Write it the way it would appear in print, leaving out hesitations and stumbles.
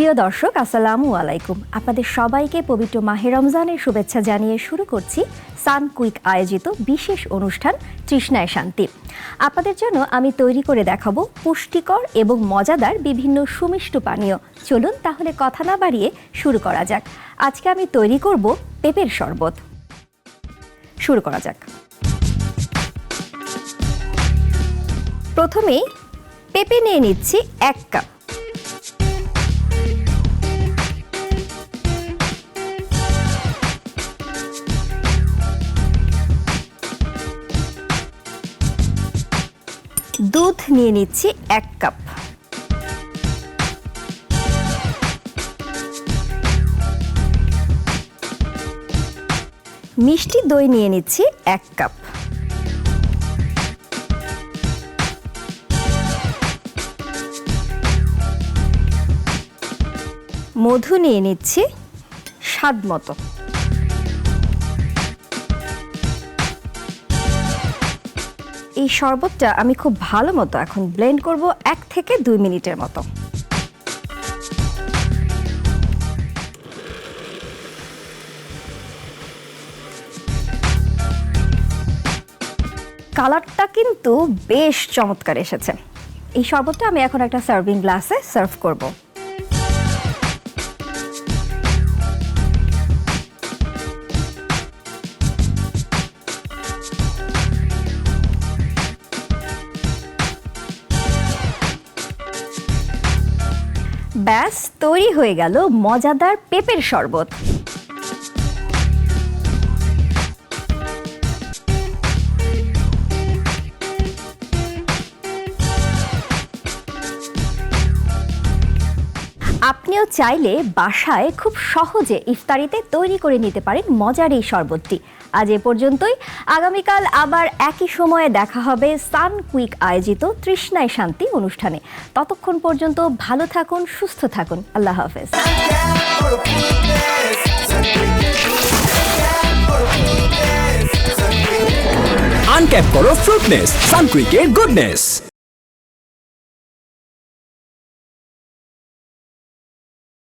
প্রিয় দর্শক, আসসালামু আলাইকুম। আপনাদের সবাইকে পবিত্র মাহে রমজানের শুভেচ্ছা জানিয়ে শুরু করছি সানকুইক আয়োজিত বিশেষ অনুষ্ঠান তৃষ্ণায় শান্তি। আপনাদের জন্য আমি তৈরি করে দেখাবো পুষ্টিকর এবং মজাদার বিভিন্ন সুমিষ্ট পানীয়। চলুন তাহলে কথা না বাড়িয়ে শুরু করা যাক। আজকে আমি তৈরি করব পেঁপের শরবত। শুরু করা যাক। প্রথমেই পেঁপে নিয়ে নিচ্ছি 1 কাপ। দুধ নিয়ে নিচ্ছি 1 কাপ। মিষ্টি দই নিয়ে নিচ্ছি 1 কাপ। মধু নিয়ে নিচ্ছি স্বাদ মতো। এই শরবতটা আমি খুব ভালো মতো এখন ব্লেন্ড করব 1 থেকে 2 মিনিটের মতো। কালারটা কিন্তু বেশ চমৎকার এসেছে। এই শরবতটা আমি এখন একটা সার্ভিং গ্লাসে সার্ভ করব। ব্যাস, তৈরি হয়ে গেল মজাদার পেঁপের শরবত। আপনিও চাইলে বাসায় খুব সহজে ইফতারিতে তৈরি করে নিতে পারেন মজার এই শরবতটি। আজ এ পর্যন্তই। আগামীকাল আবার একই সময়ে দেখা হবে সানকুইক আয়োজিত তৃষ্ণায় শান্তি অনুষ্ঠানে। ততক্ষণ পর্যন্ত ভালো থাকুন, সুস্থ থাকুন। আল্লাহ হাফেজ। আনক্যাপ করো ফ্রুটনেস, সানকুইকের গুডনেস।